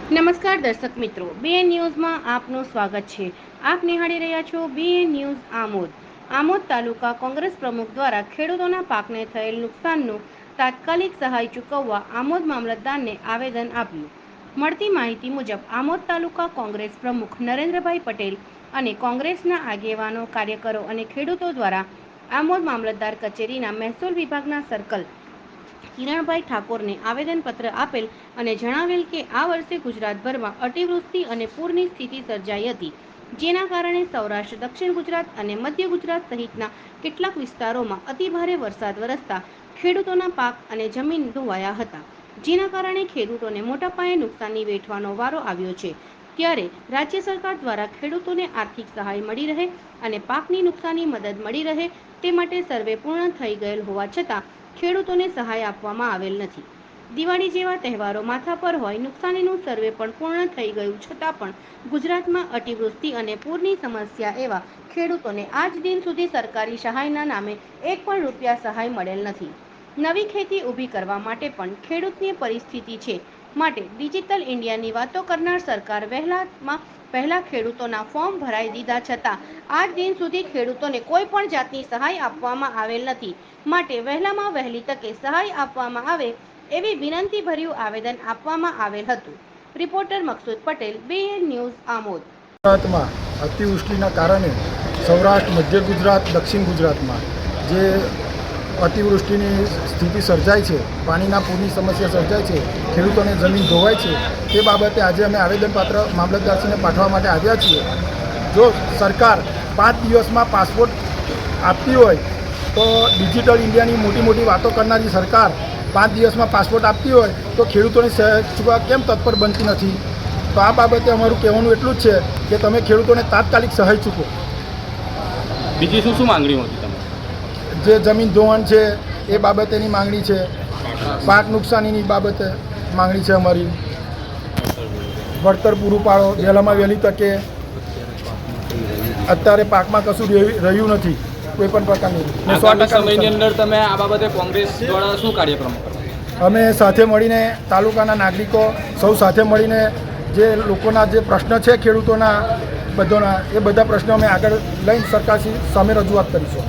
નમસ્કાર દર્શક મિત્રો, બીએન ન્યૂઝમાં આપનું સ્વાગત છે। આપ નિહાળી રહ્યા છો બીએન ન્યૂઝ આમોદ। આમોદ તાલુકા કોંગ્રેસ પ્રમુખ દ્વારા ખેડૂતોના પાકને થયેલ નુકસાનનું તાત્કાલિક સહાય ચૂકવવા આમોદ મામલતદારને આવેદન આપ્યું। મળતી માહિતી મુજબ આમોદ તાલુકા કોંગ્રેસ પ્રમુખ નરેન્દ્રભાઈ પટેલ અને કોંગ્રેસના આગેવાનો, કાર્યકરો અને ખેડૂતો દ્વારા આમોદ મામલતદાર કચેરીના મહેસૂલ વિભાગના સર્કલ કિરણભાઈ ઠાકોરને આવેદનપત્ર આપેલ અને જણાવેલ કે આ વર્ષે ગુજરાતભરમાં અતિવૃષ્ટિ અને પૂરની સ્થિતિ સર્જાઈ હતી, જેના કારણે સૌરાષ્ટ્ર, દક્ષિણ ગુજરાત અને મધ્ય ગુજરાત સહિતના કેટલાક વિસ્તારોમાં અતિભારે વરસાદ વરસતા ખેડૂતોના પાક અને જમીન ધોવાયા હતા, જેના કારણે ખેડૂતોને મોટા પાયે નુકસાની વેઠવાનો વારો આવ્યો છે। ત્યારે રાજ્ય સરકાર દ્વારા ખેડૂતોને આર્થિક સહાય મળી રહે અને પાકની નુકસાની મદદ મળી રહે તે માટે સર્વે પૂર્ણ થઈ ગયેલ હોવા છતાં ખેડૂતોને સહાય આપવામાં આવેલ નથી। દિવાળી જેવા તહેવારો માથા પર હોય, નુકસાનીનું સર્વે પણ પૂર્ણ થઈ ગયું છતાં પણ ગુજરાતમાં અતિવૃષ્ટિ અને પૂરની સમસ્યા એવા ખેડૂતોને આજ દિન સુધી સરકારી સહાયના નામે એક પણ રૂપિયા સહાય મળેલ નથી। નવી ખેતી ઊભી કરવા માટે પણ ખેડૂતની પરિસ્થિતિ છે, માટે ડિજિટલ ઇન્ડિયાની વાતો કરનાર સરકાર વહેલામાં પહેલા ખેડૂતોના ફોર્મ ભરાઈ દીધા છતાં આજ દિન સુધી ખેડૂતોને કોઈ પણ જાતની સહાય આપવામાં આવેલ નથી, માટે વહેલામાં વહેલી તકે સહાય આપવામાં આવે એવી વિનંતીભર્યું આવેદન આપવામાં આવેલ હતું। Reporter Maqsood Patel, BN news Amod. ગુજરાતમાં અતિવૃષ્ટિના કારણે સૌરાષ્ટ્ર, મધ્ય ગુજરાત, દક્ષિણ ગુજરાતમાં જે અતિવૃષ્ટિની સ્થિતિ સર્જાય છે, પાણીના પૂરની સમસ્યા સર્જાય છે, ખેડૂતોને જમીન ધોવાય છે, તે બાબતે આજે અમે આવેદનપત્ર મામલતદારશ્રીને પાઠવવા માટે આવ્યા છીએ। જો સરકાર 5 દિવસમાં પાસપોર્ટ આપતી હોય તો ડિજિટલ ઇન્ડિયાની મોટી વાતો કરનારી સરકાર 5 દિવસમાં પાસપોર્ટ આપતી હોય તો ખેડૂતોની સહાય ચૂકવવા કેમ તત્પર બનતી નથી? તો આ બાબતે અમારું કહેવાનું એટલું જ છે કે તમે ખેડૂતોને તાત્કાલિક સહાય ચૂકવો। બીજી શું માંગણી હતી તમે? જે જમીન ધોવાણ છે એ બાબતેની માંગણી છે, પાક નુકસાનીની બાબતે માંગણી છે અમારી, વળતર પૂરું પાડો વહેલામાં વહેલી તકે। અત્યારે પાકમાં કશું રહ્યું નથી કોઈ પણ પ્રકારનું। આગામી સમયની અંદર તમે આ બાબતે કોંગ્રેસ દ્વારા શું કાર્યક્રમ કરો? અમે સાથે મળીને તાલુકાના નાગરિકો સૌ સાથે મળીને જે લોકોના જે પ્રશ્ન છે ખેડૂતોના બધાના, એ બધા પ્રશ્નો અમે આગળ લઈને સરકાર સામે રજૂઆત કરીશું।